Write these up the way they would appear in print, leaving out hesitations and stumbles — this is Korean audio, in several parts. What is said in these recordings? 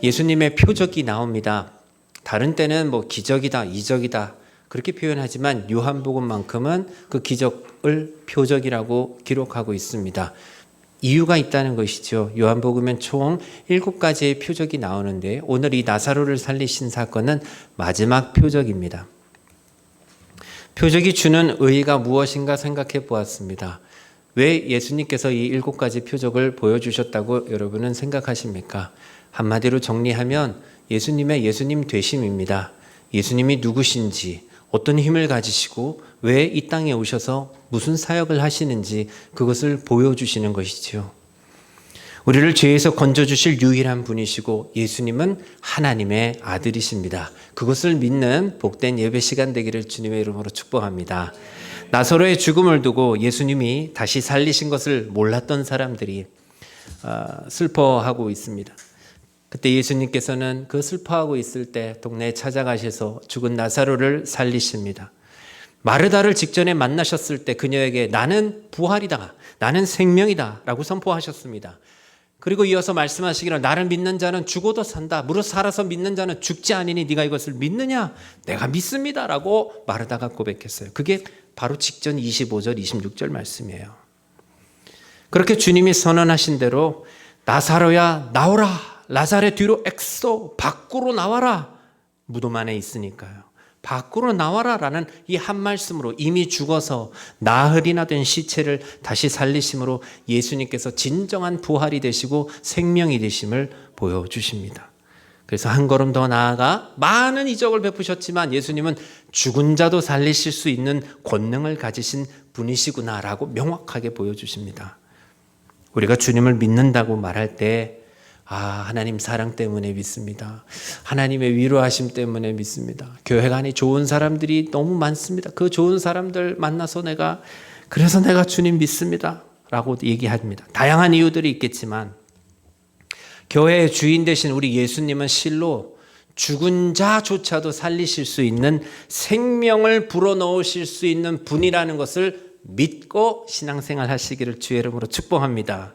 예수님의 표적이 나옵니다. 다른 때는 기적이다, 이적이다 그렇게 표현하지만 요한복음만큼은 그 기적을 표적이라고 기록하고 있습니다. 이유가 있다는 것이죠. 요한복음엔 총 7가지의 표적이 나오는데 오늘 이 나사로를 살리신 사건은 마지막 표적입니다. 표적이 주는 의의가 무엇인가 생각해 보았습니다. 왜 예수님께서 이 7가지 표적을 보여주셨다고 여러분은 생각하십니까? 한마디로 정리하면 예수님 되심입니다. 예수님이 누구신지, 어떤 힘을 가지시고 왜 이 땅에 오셔서 무슨 사역을 하시는지 그것을 보여주시는 것이죠. 우리를 죄에서 건져주실 유일한 분이시고 예수님은 하나님의 아들이십니다. 그것을 믿는 복된 예배 시간 되기를 주님의 이름으로 축복합니다. 나사로의 죽음을 두고 예수님이 다시 살리신 것을 몰랐던 사람들이 슬퍼하고 있습니다. 그때 예수님께서는 그 슬퍼하고 있을 때 동네에 찾아가셔서 죽은 나사로를 살리십니다. 마르다를 직전에 만나셨을 때 그녀에게 나는 부활이다, 나는 생명이다 라고 선포하셨습니다. 그리고 이어서 말씀하시기를 나를 믿는 자는 죽어도 산다, 무릇 살아서 믿는 자는 죽지 아니니 네가 이것을 믿느냐? 내가 믿습니다 라고 마르다가 고백했어요. 그게 바로 직전 25절 26절 말씀이에요. 그렇게 주님이 선언하신 대로 나사로야 나오라, 라자레 뒤로 엑소, 밖으로 나와라. 무덤 안에 있으니까요. 밖으로 나와라 라는 이 한 말씀으로 이미 죽어서 나흘이나 된 시체를 다시 살리심으로 예수님께서 진정한 부활이 되시고 생명이 되심을 보여주십니다. 그래서 한 걸음 더 나아가 많은 이적을 베푸셨지만 예수님은 죽은 자도 살리실 수 있는 권능을 가지신 분이시구나라고 명확하게 보여주십니다. 우리가 주님을 믿는다고 말할 때 하나님 사랑 때문에 믿습니다. 하나님의 위로하심 때문에 믿습니다. 교회가 안에 좋은 사람들이 너무 많습니다. 그 좋은 사람들 만나서 그래서 내가 주님 믿습니다 라고 얘기합니다. 다양한 이유들이 있겠지만 교회의 주인 되신 우리 예수님은 실로 죽은 자조차도 살리실 수 있는 생명을 불어넣으실 수 있는 분이라는 것을 믿고 신앙생활 하시기를 주의 이름으로 축복합니다.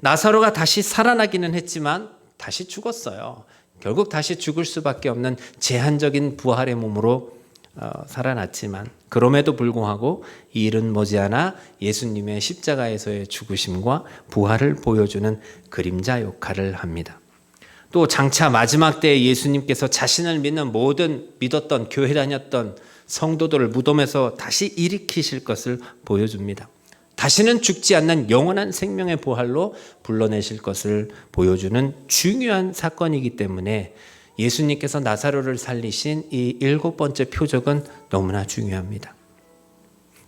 나사로가 다시 살아나기는 했지만 다시 죽었어요. 결국 다시 죽을 수밖에 없는 제한적인 부활의 몸으로 살아났지만 그럼에도 불구하고 이 일은 머지않아 예수님의 십자가에서의 죽으심과 부활을 보여주는 그림자 역할을 합니다. 또 장차 마지막 때에 예수님께서 자신을 믿는 모든 믿었던 교회 다녔던 성도들을 무덤에서 다시 일으키실 것을 보여줍니다. 다시는 죽지 않는 영원한 생명의 부활로 불러내실 것을 보여주는 중요한 사건이기 때문에 예수님께서 나사로를 살리신 이 7번째 표적은 너무나 중요합니다.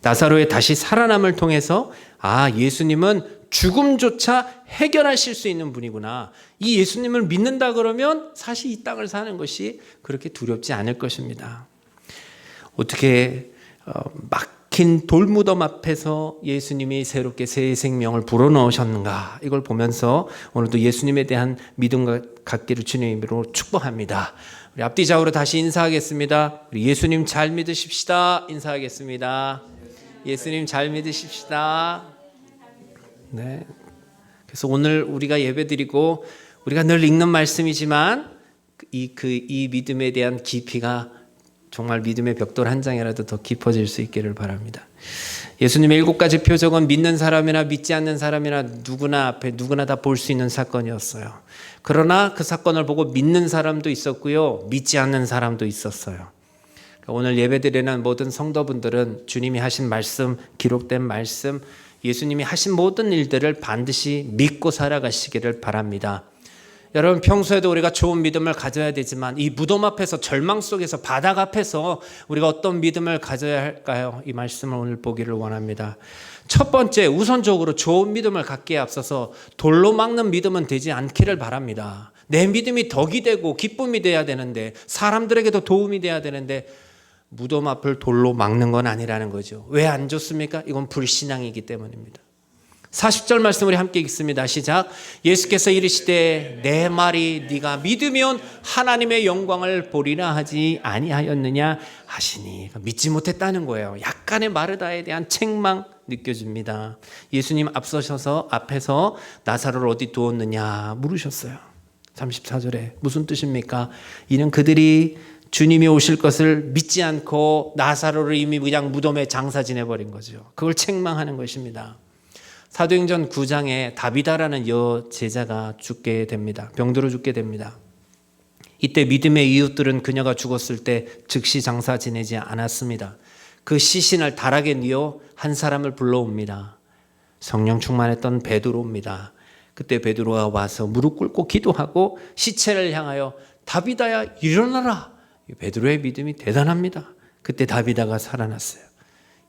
나사로의 다시 살아남을 통해서 예수님은 죽음조차 해결하실 수 있는 분이구나. 이 예수님을 믿는다 그러면 사실 이 땅을 사는 것이 그렇게 두렵지 않을 것입니다. 어떻게 막힌 돌무덤 앞에서 예수님이 새롭게 새 생명을 불어넣으셨는가, 이걸 보면서 오늘도 예수님에 대한 믿음과 갖기를 주님으로 축복합니다. 우리 앞뒤 좌우로 다시 인사하겠습니다. 우리 예수님 잘 믿으십시다. 인사하겠습니다. 예수님 잘 믿으십시다. 네. 그래서 오늘 우리가 예배드리고 우리가 늘 읽는 말씀이지만 이 믿음에 대한 깊이가 정말 믿음의 벽돌 한 장이라도 더 깊어질 수 있기를 바랍니다. 예수님의 7가지 표적은 믿는 사람이나 믿지 않는 사람이나 누구나 다 볼 수 있는 사건이었어요. 그러나 그 사건을 보고 믿는 사람도 있었고요, 믿지 않는 사람도 있었어요. 오늘 예배드리는 모든 성도분들은 주님이 하신 말씀, 기록된 말씀, 예수님이 하신 모든 일들을 반드시 믿고 살아가시기를 바랍니다. 여러분, 평소에도 우리가 좋은 믿음을 가져야 되지만 이 무덤 앞에서, 절망 속에서, 바닥 앞에서 우리가 어떤 믿음을 가져야 할까요? 이 말씀을 오늘 보기를 원합니다. 첫 번째, 우선적으로 좋은 믿음을 갖기에 앞서서 돌로 막는 믿음은 되지 않기를 바랍니다. 내 믿음이 덕이 되고 기쁨이 돼야 되는데, 사람들에게도 도움이 돼야 되는데 무덤 앞을 돌로 막는 건 아니라는 거죠. 왜 안 좋습니까? 이건 불신앙이기 때문입니다. 40절 말씀 우리 함께 읽습니다. 시작. 예수께서 이르시되 내 말이 네가 믿으면 하나님의 영광을 보리라 하지 아니하였느냐 하시니, 믿지 못했다는 거예요. 약간의 마르다에 대한 책망 느껴집니다. 예수님 앞서셔서 앞에서 나사로를 어디 두었느냐 물으셨어요. 34절에 무슨 뜻입니까? 이는 그들이 주님이 오실 것을 믿지 않고 나사로를 이미 그냥 무덤에 장사 지내버린 거죠. 그걸 책망하는 것입니다. 사도행전 9장에 다비다라는 여제자가 죽게 됩니다. 병들어 죽게 됩니다. 이때 믿음의 이웃들은 그녀가 죽었을 때 즉시 장사 지내지 않았습니다. 그 시신을 다락에 뉘어 한 사람을 불러옵니다. 성령 충만했던 베드로입니다. 그때 베드로가 와서 무릎 꿇고 기도하고 시체를 향하여 다비다야 일어나라. 베드로의 믿음이 대단합니다. 그때 다비다가 살아났어요.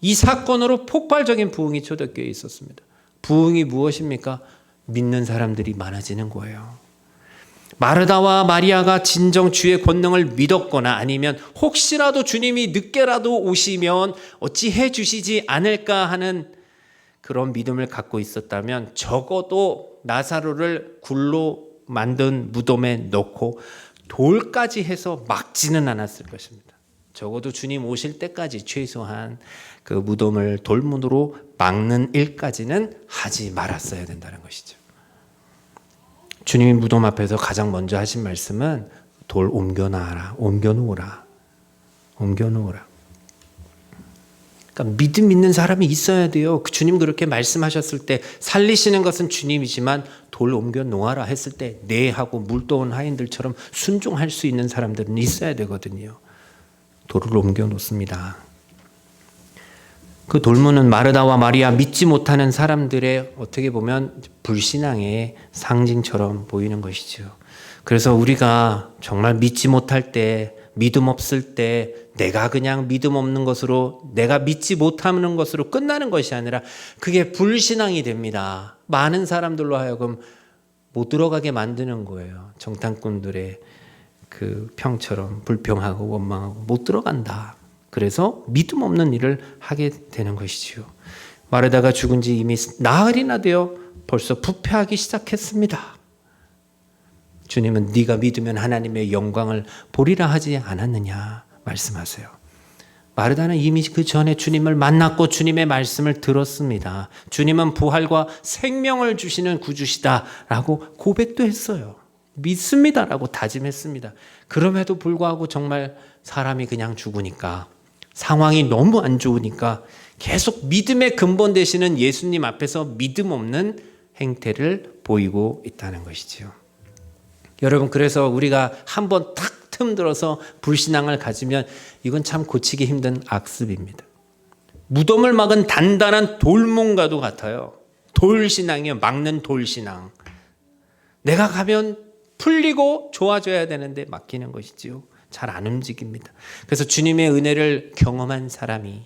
이 사건으로 폭발적인 부흥이 초대교회에 있었습니다. 부흥이 무엇입니까? 믿는 사람들이 많아지는 거예요. 마르다와 마리아가 진정 주의 권능을 믿었거나 아니면 혹시라도 주님이 늦게라도 오시면 어찌 해 주시지 않을까 하는 그런 믿음을 갖고 있었다면 적어도 나사로를 굴로 만든 무덤에 넣고 돌까지 해서 막지는 않았을 것입니다. 적어도 주님 오실 때까지 최소한 그 무덤을 돌문으로 막는 일까지는 하지 말았어야 된다는 것이죠. 주님이 무덤 앞에서 가장 먼저 하신 말씀은 돌 옮겨놔라, 옮겨놓으라. 그러니까 믿음 있는 사람이 있어야 돼요. 주님 그렇게 말씀하셨을 때 살리시는 것은 주님이지만 돌 옮겨 놓아라 했을 때 네 하고 물도온 하인들처럼 순종할 수 있는 사람들은 있어야 되거든요. 돌을 옮겨 놓습니다. 그 돌문은 마르다와 마리아 믿지 못하는 사람들의 어떻게 보면 불신앙의 상징처럼 보이는 것이죠. 그래서 우리가 정말 믿지 못할 때, 믿음 없을 때 내가 그냥 믿음 없는 것으로, 내가 믿지 못하는 것으로 끝나는 것이 아니라 그게 불신앙이 됩니다. 많은 사람들로 하여금 못 들어가게 만드는 거예요. 정탐꾼들의 그 평처럼 불평하고 원망하고 못 들어간다. 그래서 믿음 없는 일을 하게 되는 것이지요. 마르다가 죽은 지 이미 나흘이나 되어 벌써 부패하기 시작했습니다. 주님은 네가 믿으면 하나님의 영광을 보리라 하지 않았느냐 말씀하세요. 마르다는 이미 그 전에 주님을 만났고 주님의 말씀을 들었습니다. 주님은 부활과 생명을 주시는 구주시다라고 고백도 했어요. 믿습니다라고 다짐했습니다. 그럼에도 불구하고 정말 사람이 그냥 죽으니까, 상황이 너무 안 좋으니까 계속 믿음의 근본 되시는 예수님 앞에서 믿음 없는 행태를 보이고 있다는 것이지요. 여러분, 그래서 우리가 한번 탁 틈들어서 불신앙을 가지면 이건 참 고치기 힘든 악습입니다. 무덤을 막은 단단한 돌문과도 같아요. 돌신앙이요. 막는 돌신앙. 내가 가면 풀리고 좋아져야 되는데 막히는 것이지요. 잘 안 움직입니다. 그래서 주님의 은혜를 경험한 사람이,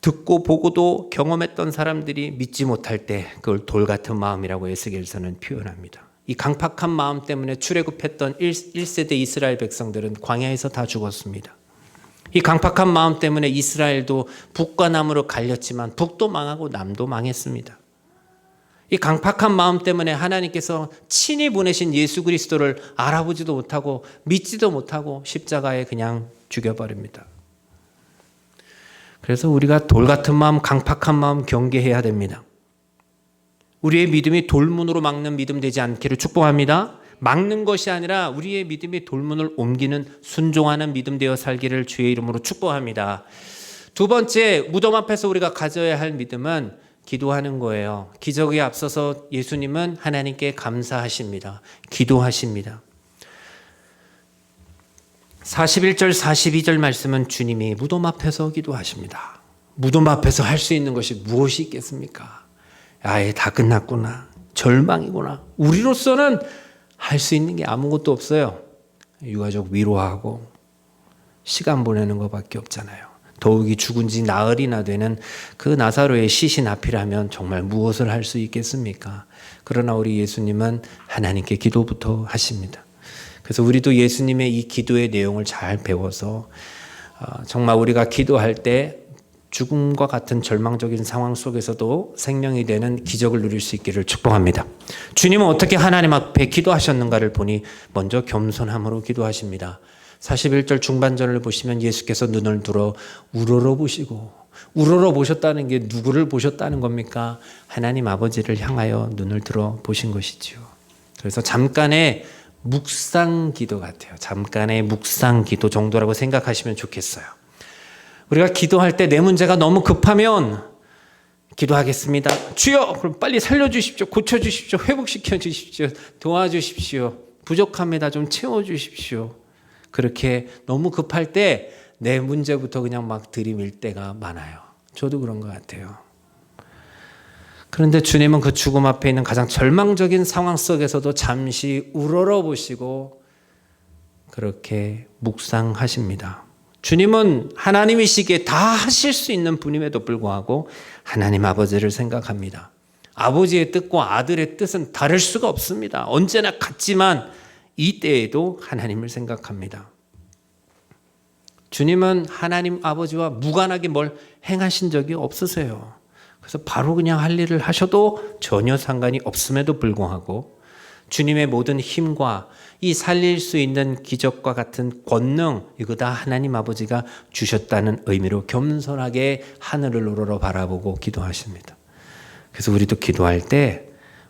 듣고 보고도 경험했던 사람들이 믿지 못할 때 그걸 돌 같은 마음이라고 에스겔서는 표현합니다. 이 강팍한 마음 때문에 출애굽했던 1세대 이스라엘 백성들은 광야에서 다 죽었습니다. 이 강팍한 마음 때문에 이스라엘도 북과 남으로 갈렸지만 북도 망하고 남도 망했습니다. 이 강팍한 마음 때문에 하나님께서 친히 보내신 예수 그리스도를 알아보지도 못하고 믿지도 못하고 십자가에 그냥 죽여버립니다. 그래서 우리가 돌 같은 마음, 강팍한 마음 경계해야 됩니다. 우리의 믿음이 돌문으로 막는 믿음 되지 않기를 축복합니다. 막는 것이 아니라 우리의 믿음이 돌문을 옮기는 순종하는 믿음 되어 살기를 주의 이름으로 축복합니다. 두 번째, 무덤 앞에서 우리가 가져야 할 믿음은 기도하는 거예요. 기적에 앞서서 예수님은 하나님께 감사하십니다. 기도하십니다. 41절 42절 말씀은 주님이 무덤 앞에서 기도하십니다. 무덤 앞에서 할 수 있는 것이 무엇이 있겠습니까? 아예 다 끝났구나. 절망이구나. 우리로서는 할 수 있는 게 아무것도 없어요. 유가족 위로하고 시간 보내는 것밖에 없잖아요. 더욱이 죽은 지 나흘이나 되는 그 나사로의 시신 앞이라면 정말 무엇을 할 수 있겠습니까? 그러나 우리 예수님은 하나님께 기도부터 하십니다. 그래서 우리도 예수님의 이 기도의 내용을 잘 배워서 정말 우리가 기도할 때 죽음과 같은 절망적인 상황 속에서도 생명이 되는 기적을 누릴 수 있기를 축복합니다. 주님은 어떻게 하나님 앞에 기도하셨는가를 보니 먼저 겸손함으로 기도하십니다. 41절 중반절을 보시면 예수께서 눈을 들어 우러러 보시고, 우러러 보셨다는 게 누구를 보셨다는 겁니까? 하나님 아버지를 향하여 눈을 들어 보신 것이지요. 그래서 잠깐의 묵상 기도 같아요. 잠깐의 묵상 기도 정도라고 생각하시면 좋겠어요. 우리가 기도할 때 내 문제가 너무 급하면 기도하겠습니다. 주여, 그럼 빨리 살려주십시오. 고쳐주십시오. 회복시켜 주십시오. 도와주십시오. 부족합니다. 좀 채워주십시오. 그렇게 너무 급할 때 내 문제부터 그냥 막 들이밀 때가 많아요. 저도 그런 것 같아요. 그런데 주님은 그 죽음 앞에 있는 가장 절망적인 상황 속에서도 잠시 우러러 보시고 그렇게 묵상하십니다. 주님은 하나님이시기에 다 하실 수 있는 분임에도 불구하고 하나님 아버지를 생각합니다. 아버지의 뜻과 아들의 뜻은 다를 수가 없습니다. 언제나 같지만 이때에도 하나님을 생각합니다. 주님은 하나님 아버지와 무관하게 뭘 행하신 적이 없으세요. 그래서 바로 그냥 할 일을 하셔도 전혀 상관이 없음에도 불구하고 주님의 모든 힘과 이 살릴 수 있는 기적과 같은 권능, 이거 다 하나님 아버지가 주셨다는 의미로 겸손하게 하늘을 우러러 바라보고 기도하십니다. 그래서 우리도 기도할 때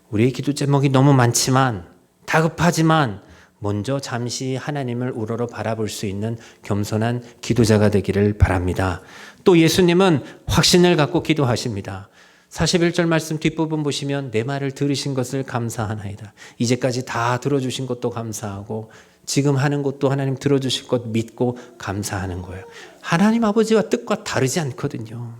우리의 기도 제목이 너무 많지만 다급하지만 먼저 잠시 하나님을 우러러 바라볼 수 있는 겸손한 기도자가 되기를 바랍니다. 또 예수님은 확신을 갖고 기도하십니다. 41절 말씀 뒷부분 보시면 내 말을 들으신 것을 감사하나이다. 이제까지 다 들어주신 것도 감사하고 지금 하는 것도 하나님 들어주실 것 믿고 감사하는 거예요. 하나님 아버지와 뜻과 다르지 않거든요.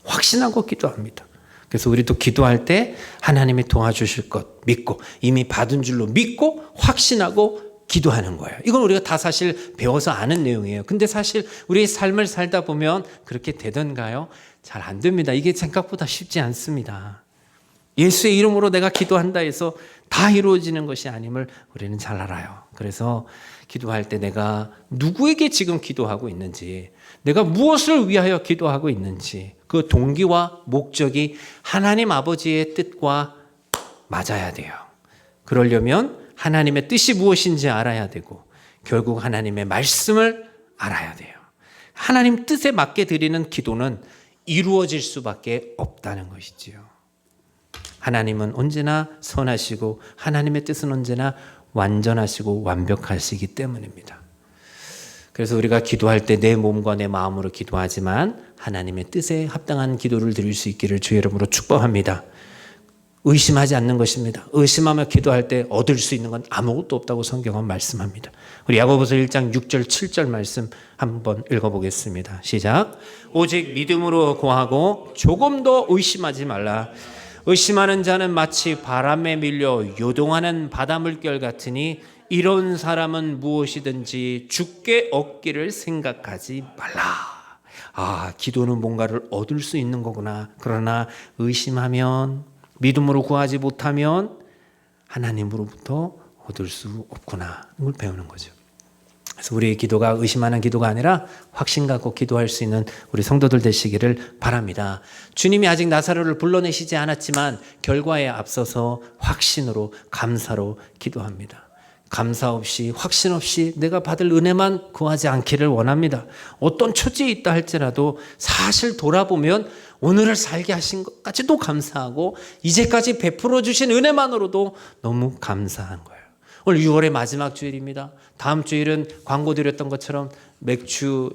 확신하고 기도합니다. 그래서 우리도 기도할 때 하나님이 도와주실 것 믿고 이미 받은 줄로 믿고 확신하고 기도하는 거예요. 이건 우리가 다 사실 배워서 아는 내용이에요. 근데 사실 우리의 삶을 살다 보면 그렇게 되던가요? 잘 안 됩니다. 이게 생각보다 쉽지 않습니다. 예수의 이름으로 내가 기도한다 해서 다 이루어지는 것이 아님을 우리는 잘 알아요. 그래서 기도할 때 내가 누구에게 지금 기도하고 있는지, 내가 무엇을 위하여 기도하고 있는지 그 동기와 목적이 하나님 아버지의 뜻과 맞아야 돼요. 그러려면 하나님의 뜻이 무엇인지 알아야 되고 결국 하나님의 말씀을 알아야 돼요. 하나님 뜻에 맞게 드리는 기도는 이루어질 수밖에 없다는 것이지요. 하나님은 언제나 선하시고 하나님의 뜻은 언제나 완전하시고 완벽하시기 때문입니다. 그래서 우리가 기도할 때 내 몸과 내 마음으로 기도하지만 하나님의 뜻에 합당한 기도를 드릴 수 있기를 주의 이름으로 축복합니다. 의심하지 않는 것입니다. 의심하며 기도할 때 얻을 수 있는 건 아무것도 없다고 성경은 말씀합니다. 우리 야고보서 1장 6절 7절 말씀 한번 읽어보겠습니다. 시작. 오직 믿음으로 구하고 조금도 의심하지 말라. 의심하는 자는 마치 바람에 밀려 요동하는 바닷물결 같으니 이런 사람은 무엇이든지 주께 얻기를 생각하지 말라. 기도는 뭔가를 얻을 수 있는 거구나. 그러나 의심하면, 믿음으로 구하지 못하면 하나님으로부터 얻을 수 없구나. 이걸 배우는 거죠. 그래서 우리의 기도가 의심하는 기도가 아니라 확신 갖고 기도할 수 있는 우리 성도들 되시기를 바랍니다. 주님이 아직 나사로를 불러내시지 않았지만 결과에 앞서서 확신으로 감사로 기도합니다. 감사 없이 확신 없이 내가 받을 은혜만 구하지 않기를 원합니다. 어떤 처지에 있다 할지라도 사실 돌아보면 오늘을 살게 하신 것까지도 감사하고 이제까지 베풀어 주신 은혜만으로도 너무 감사한 거예요. 오늘 6월의 마지막 주일입니다. 다음 주일은 광고 드렸던 것처럼 맥주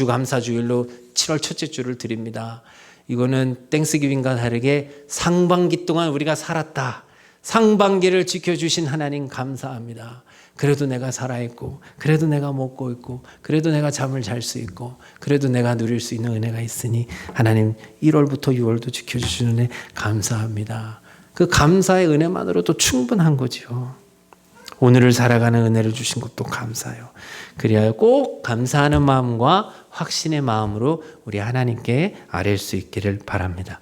감사주일로 7월 첫째 주를 드립니다. 이거는 땡스기빙과 다르게 상반기 동안 우리가 살았다. 상반기를 지켜주신 하나님 감사합니다. 그래도 내가 살아있고, 그래도 내가 먹고 있고, 그래도 내가 잠을 잘 수 있고, 그래도 내가 누릴 수 있는 은혜가 있으니 하나님 1월부터 6월도 지켜주시는 은혜 감사합니다. 그 감사의 은혜만으로도 충분한 거죠. 오늘을 살아가는 은혜를 주신 것도 감사해요. 그리하여 꼭 감사하는 마음과 확신의 마음으로 우리 하나님께 아뢰일 수 있기를 바랍니다.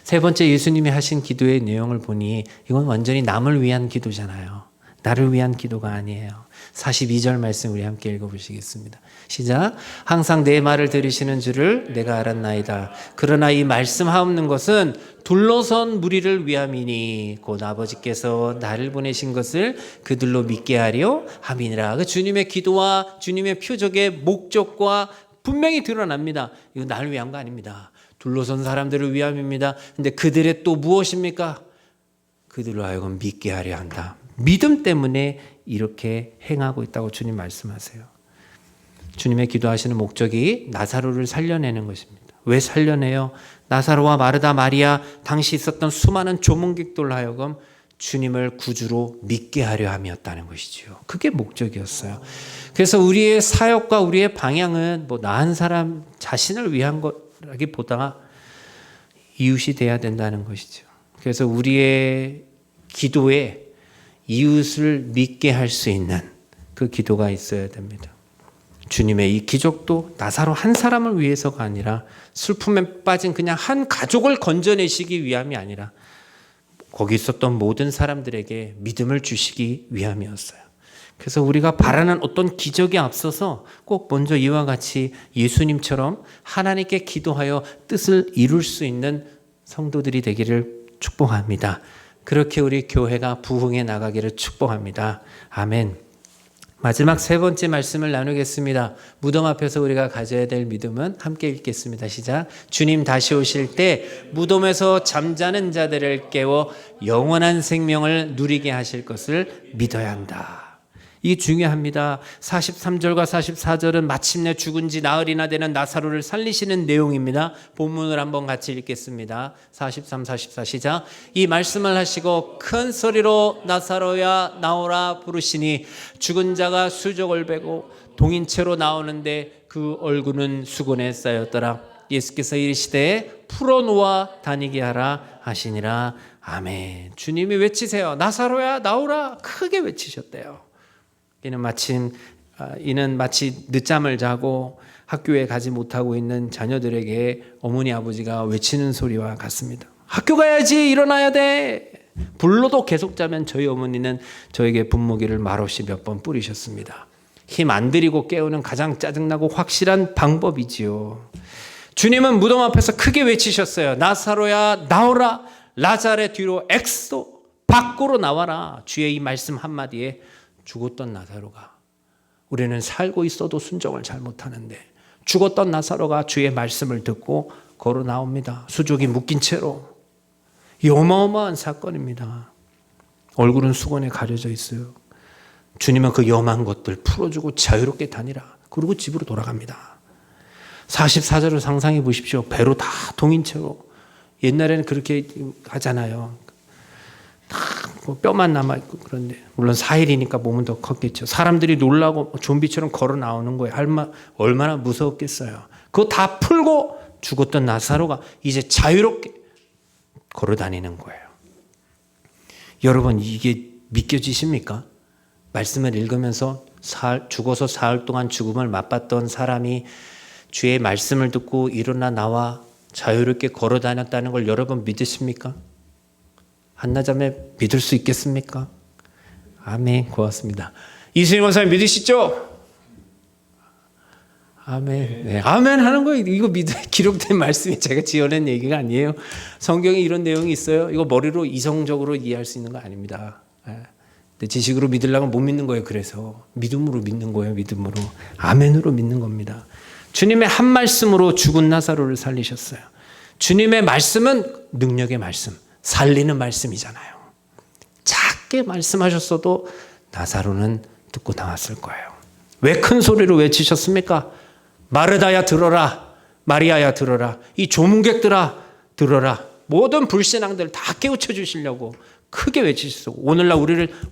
세 번째, 예수님이 하신 기도의 내용을 보니 이건 완전히 남을 위한 기도잖아요. 나를 위한 기도가 아니에요. 42절 말씀 우리 함께 읽어보시겠습니다. 시작. 항상 내 말을 들으시는 줄을 내가 알았나이다. 그러나 이 말씀하옵는 것은 둘러선 무리를 위함이니 곧 아버지께서 나를 보내신 것을 그들로 믿게 하려 함이니라. 그 주님의 기도와 주님의 표적의 목적과 분명히 드러납니다. 이거 나를 위한 거 아닙니다. 둘러선 사람들을 위함입니다. 근데 그들의 또 무엇입니까? 그들로 하여금 믿게 하려 한다. 믿음 때문에 이렇게 행하고 있다고 주님 말씀하세요. 주님의 기도하시는 목적이 나사로를 살려내는 것입니다. 왜 살려내요? 나사로와 마르다, 마리아, 당시 있었던 수많은 조문객들로 하여금 주님을 구주로 믿게 하려 함이었다는 것이지요. 그게 목적이었어요. 그래서 우리의 사역과 우리의 방향은 뭐 나 한 사람 자신을 위한 거라기보다 이웃이 돼야 된다는 것이죠. 그래서 우리의 기도에 이웃을 믿게 할 수 있는 그 기도가 있어야 됩니다. 주님의 이 기적도 나사로 한 사람을 위해서가 아니라 슬픔에 빠진 그냥 한 가족을 건져내시기 위함이 아니라 거기 있었던 모든 사람들에게 믿음을 주시기 위함이었어요. 그래서 우리가 바라는 어떤 기적에 앞서서 꼭 먼저 이와 같이 예수님처럼 하나님께 기도하여 뜻을 이룰 수 있는 성도들이 되기를 축복합니다. 그렇게 우리 교회가 부흥해 나가기를 축복합니다. 아멘. 마지막 세 번째 말씀을 나누겠습니다. 무덤 앞에서 우리가 가져야 될 믿음은 함께 읽겠습니다. 시작. 주님 다시 오실 때 무덤에서 잠자는 자들을 깨워 영원한 생명을 누리게 하실 것을 믿어야 한다. 이게 중요합니다. 43절과 44절은 마침내 죽은 지 나흘이나 되는 나사로를 살리시는 내용입니다. 본문을 한번 같이 읽겠습니다. 43, 44 시작. 이 말씀을 하시고 큰 소리로 나사로야 나오라 부르시니 죽은 자가 수족을 베고 동인채로 나오는데 그 얼굴은 수건에 쌓였더라. 예수께서 이르시되 풀어놓아 다니게 하라 하시니라. 아멘. 주님이 외치세요. 나사로야 나오라 크게 외치셨대요. 이는 마치 늦잠을 자고 학교에 가지 못하고 있는 자녀들에게 어머니 아버지가 외치는 소리와 같습니다. 학교 가야지, 일어나야 돼. 불러도 계속 자면 저희 어머니는 저에게 분무기를 말없이 몇 번 뿌리셨습니다. 힘 안 들이고 깨우는 가장 짜증나고 확실한 방법이지요. 주님은 무덤 앞에서 크게 외치셨어요. 나사로야 나오라. 라자르의 뒤로 엑소 밖으로 나와라. 주의 이 말씀 한마디에 죽었던 나사로가, 우리는 살고 있어도 순종을 잘못하는데 죽었던 나사로가 주의 말씀을 듣고 걸어 나옵니다. 수족이 묶인 채로. 이 어마어마한 사건입니다. 얼굴은 수건에 가려져 있어요. 주님은 그 염한 것들 풀어주고 자유롭게 다니라. 그리고 집으로 돌아갑니다. 44절을 상상해 보십시오. 배로 다 동인 채로. 옛날에는 그렇게 하잖아요. 뭐 뼈만 남아있고. 그런데 물론 4일이니까 몸은 더 컸겠죠. 사람들이 놀라고 좀비처럼 걸어 나오는 거예요. 얼마나 무서웠겠어요. 그거 다 풀고 죽었던 나사로가 이제 자유롭게 걸어 다니는 거예요. 여러분, 이게 믿겨지십니까? 말씀을 읽으면서 죽어서 사흘 동안 죽음을 맛봤던 사람이 주의 말씀을 듣고 일어나 나와 자유롭게 걸어 다녔다는 걸 여러분 믿으십니까? 한나자매 믿을 수 있겠습니까? 아멘. 고맙습니다. 이수임 원사님 믿으시죠? 아멘. 네, 아멘 하는 거예요. 이거 기록된 말씀이 제가 지어낸 얘기가 아니에요. 성경에 이런 내용이 있어요. 이거 머리로 이성적으로 이해할 수 있는 거 아닙니다. 근데 지식으로 믿으려면 못 믿는 거예요. 그래서 믿음으로 믿는 거예요. 믿음으로. 아멘으로 믿는 겁니다. 주님의 한 말씀으로 죽은 나사로를 살리셨어요. 주님의 말씀은 능력의 말씀. 살리는 말씀이잖아요. 작게 말씀하셨어도 나사로는 듣고 나왔을 거예요. 왜 큰 소리로 외치셨습니까? 마르다야 들어라. 마리아야 들어라. 이 조문객들아 들어라. 모든 불신앙들 다 깨우쳐 주시려고 크게 외치셨어요.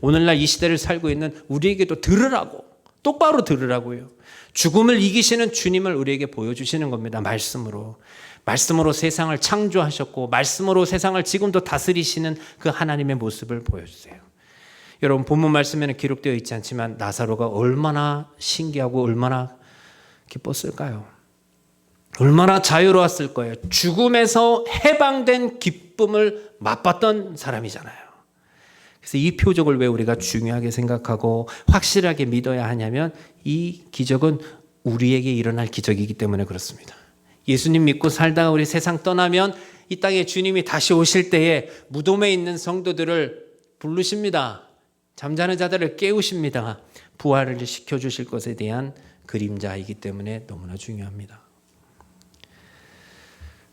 오늘날 이 시대를 살고 있는 우리에게도 들으라고. 똑바로 들으라고요. 죽음을 이기시는 주님을 우리에게 보여주시는 겁니다. 말씀으로 세상을 창조하셨고 말씀으로 세상을 지금도 다스리시는 그 하나님의 모습을 보여주세요. 여러분, 본문 말씀에는 기록되어 있지 않지만 나사로가 얼마나 신기하고 얼마나 기뻤을까요? 얼마나 자유로웠을 거예요. 죽음에서 해방된 기쁨을 맛봤던 사람이잖아요. 그래서 이 표적을 왜 우리가 중요하게 생각하고 확실하게 믿어야 하냐면 이 기적은 우리에게 일어날 기적이기 때문에 그렇습니다. 예수님 믿고 살다가 우리 세상 떠나면 이 땅에 주님이 다시 오실 때에 무덤에 있는 성도들을 부르십니다. 잠자는 자들을 깨우십니다. 부활을 시켜주실 것에 대한 그림자이기 때문에 너무나 중요합니다.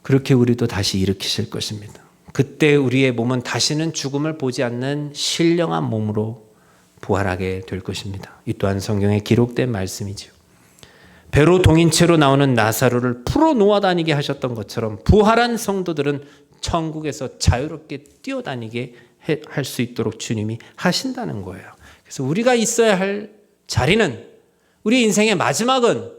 그렇게 우리도 다시 일으키실 것입니다. 그때 우리의 몸은 다시는 죽음을 보지 않는 신령한 몸으로 부활하게 될 것입니다. 이 또한 성경에 기록된 말씀이죠. 배로 동인체로 나오는 나사로를 풀어 놓아 다니게 하셨던 것처럼 부활한 성도들은 천국에서 자유롭게 뛰어다니게 할 수 있도록 주님이 하신다는 거예요. 그래서 우리가 있어야 할 자리는, 우리 인생의 마지막은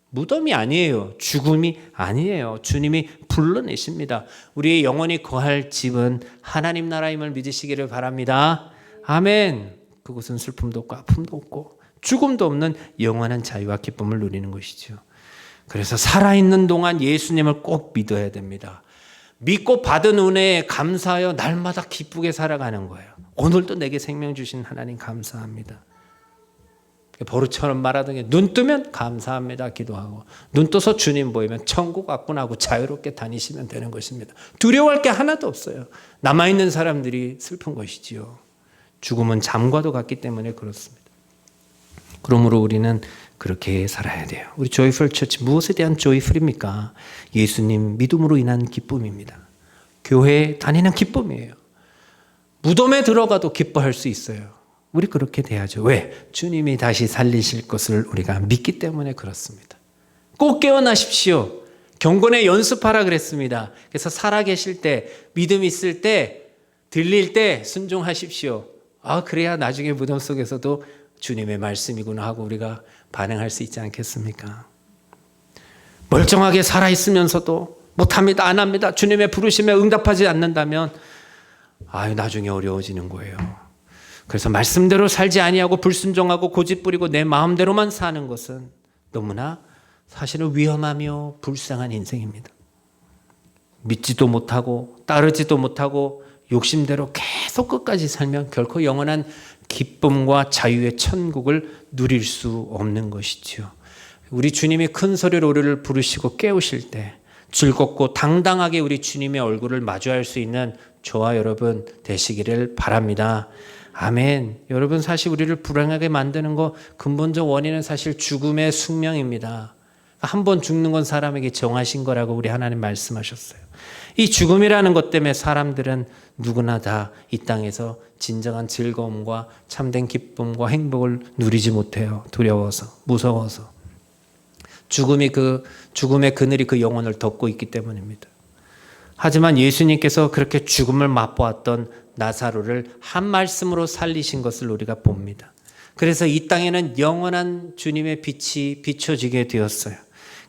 무덤이 아니에요. 죽음이 아니에요. 주님이 불러내십니다. 우리의 영원히 거할 집은 하나님 나라임을 믿으시기를 바랍니다. 아멘. 그곳은 슬픔도 없고 아픔도 없고 죽음도 없는 영원한 자유와 기쁨을 누리는 것이죠. 그래서 살아있는 동안 예수님을 꼭 믿어야 됩니다. 믿고 받은 은혜에 감사하여 날마다 기쁘게 살아가는 거예요. 오늘도 내게 생명 주신 하나님 감사합니다. 버릇처럼 말하던 게 눈 뜨면 감사합니다 기도하고, 눈 떠서 주님 보이면 천국 왔구나 하고 자유롭게 다니시면 되는 것입니다. 두려워할 게 하나도 없어요. 남아있는 사람들이 슬픈 것이지요. 죽음은 잠과도 같기 때문에 그렇습니다. 그러므로 우리는 그렇게 살아야 돼요. 우리 조이풀 처치, 무엇에 대한 조이풀입니까? 예수님 믿음으로 인한 기쁨입니다. 교회에 다니는 기쁨이에요. 무덤에 들어가도 기뻐할 수 있어요. 우리 그렇게 돼야죠. 왜? 주님이 다시 살리실 것을 우리가 믿기 때문에 그렇습니다. 꼭 깨어나십시오. 경건에 연습하라 그랬습니다. 그래서 살아계실 때, 믿음 있을 때, 들릴 때 순종하십시오. 그래야 나중에 무덤 속에서도 주님의 말씀이구나 하고 우리가 반응할 수 있지 않겠습니까? 멀쩡하게 살아있으면서도 못합니다, 안 합니다, 주님의 부르심에 응답하지 않는다면 나중에 어려워지는 거예요. 그래서 말씀대로 살지 아니하고 불순종하고 고집부리고 내 마음대로만 사는 것은 너무나 사실은 위험하며 불쌍한 인생입니다. 믿지도 못하고 따르지도 못하고 욕심대로 계속 끝까지 살면 결코 영원한 기쁨과 자유의 천국을 누릴 수 없는 것이죠. 우리 주님이 큰 소리로 우리를 부르시고 깨우실 때 즐겁고 당당하게 우리 주님의 얼굴을 마주할 수 있는 저와 여러분 되시기를 바랍니다. 아멘. 여러분, 사실 우리를 불행하게 만드는 거 근본적 원인은 사실 죽음의 숙명입니다. 한 번 죽는 건 사람에게 정하신 거라고 우리 하나님 말씀하셨어요. 이 죽음이라는 것 때문에 사람들은 누구나 다 이 땅에서 진정한 즐거움과 참된 기쁨과 행복을 누리지 못해요. 두려워서, 무서워서. 죽음의 그늘이 그 영혼을 덮고 있기 때문입니다. 하지만 예수님께서 그렇게 죽음을 맛보았던 나사로를 한 말씀으로 살리신 것을 우리가 봅니다. 그래서 이 땅에는 영원한 주님의 빛이 비춰지게 되었어요.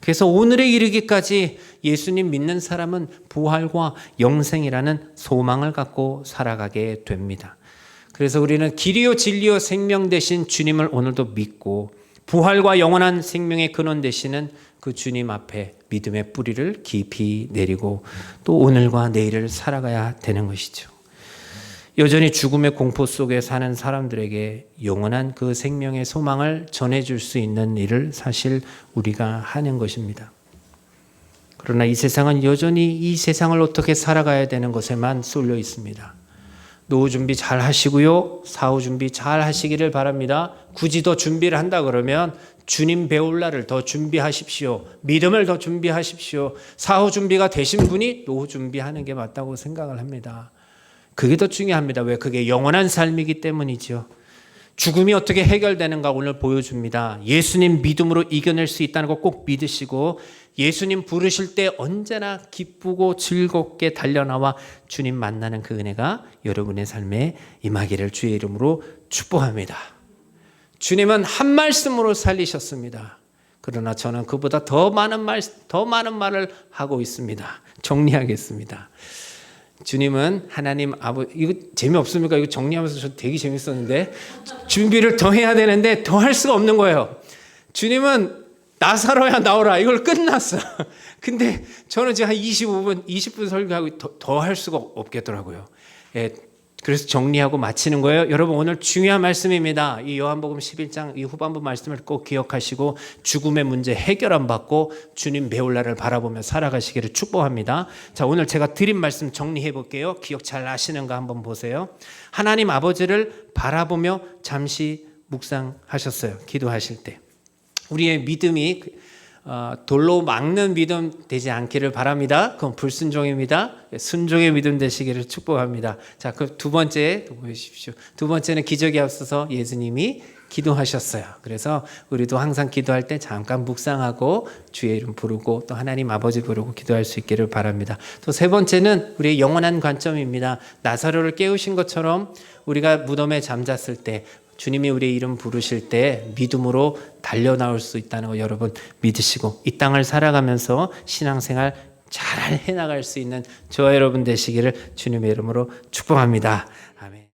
그래서 오늘에 이르기까지 예수님 믿는 사람은 부활과 영생이라는 소망을 갖고 살아가게 됩니다. 그래서 우리는 길이요 진리요 생명 되신 주님을 오늘도 믿고 부활과 영원한 생명의 근원 되시는 그 주님 앞에 믿음의 뿌리를 깊이 내리고 또 오늘과 내일을 살아가야 되는 것이죠. 여전히 죽음의 공포 속에 사는 사람들에게 영원한 그 생명의 소망을 전해줄 수 있는 일을 사실 우리가 하는 것입니다. 그러나 이 세상은 여전히 이 세상을 어떻게 살아가야 되는 것에만 쏠려 있습니다. 노후 준비 잘 하시고요. 사후 준비 잘 하시기를 바랍니다. 굳이 더 준비를 한다 그러면 주님 배울 날을 더 준비하십시오. 믿음을 더 준비하십시오. 사후 준비가 되신 분이 노후 준비하는 게 맞다고 생각을 합니다. 그게 더 중요합니다. 왜? 그게 영원한 삶이기 때문이죠. 죽음이 어떻게 해결되는가 오늘 보여줍니다. 예수님 믿음으로 이겨낼 수 있다는 거 꼭 믿으시고 예수님 부르실 때 언제나 기쁘고 즐겁게 달려나와 주님 만나는 그 은혜가 여러분의 삶에 임하기를 주의 이름으로 축복합니다. 주님은 한 말씀으로 살리셨습니다. 그러나 저는 그보다 더 많은 말을 하고 있습니다. 정리하겠습니다. 주님은 하나님 아버지, 이거 재미없습니까? 이거 정리하면서 저 되게 재밌었는데 준비를 더 해야 되는데 더 할 수가 없는 거예요. 주님은 나사로야 나오라 이걸 끝났어. 근데 저는 지금 한 20분 설교하고 더 할 수가 없겠더라고요. 예, 그래서 정리하고 마치는 거예요. 여러분 오늘 중요한 말씀입니다. 이 요한복음 11장 이 후반부 말씀을 꼭 기억하시고 죽음의 문제 해결 안 받고 주님 배울 날을 바라보며 살아가시기를 축복합니다. 자, 오늘 제가 드린 말씀 정리해 볼게요. 기억 잘 하시는가 한번 보세요. 하나님 아버지를 바라보며 잠시 묵상하셨어요. 기도하실 때. 우리의 믿음이 돌로 막는 믿음 되지 않기를 바랍니다. 그건 불순종입니다. 순종의 믿음 되시기를 축복합니다. 자, 그 두 번째 보여주십시오. 두 번째는 기적이 앞서서 예수님이 기도하셨어요. 그래서 우리도 항상 기도할 때 잠깐 묵상하고 주의 이름 부르고 또 하나님 아버지 부르고 기도할 수 있기를 바랍니다. 또 세 번째는 우리의 영원한 관점입니다. 나사로를 깨우신 것처럼 우리가 무덤에 잠잤을 때 주님이 우리의 이름 부르실 때 믿음으로 달려나올 수 있다는 거 여러분 믿으시고 이 땅을 살아가면서 신앙생활 잘 해나갈 수 있는 저와 여러분 되시기를 주님의 이름으로 축복합니다. 아멘.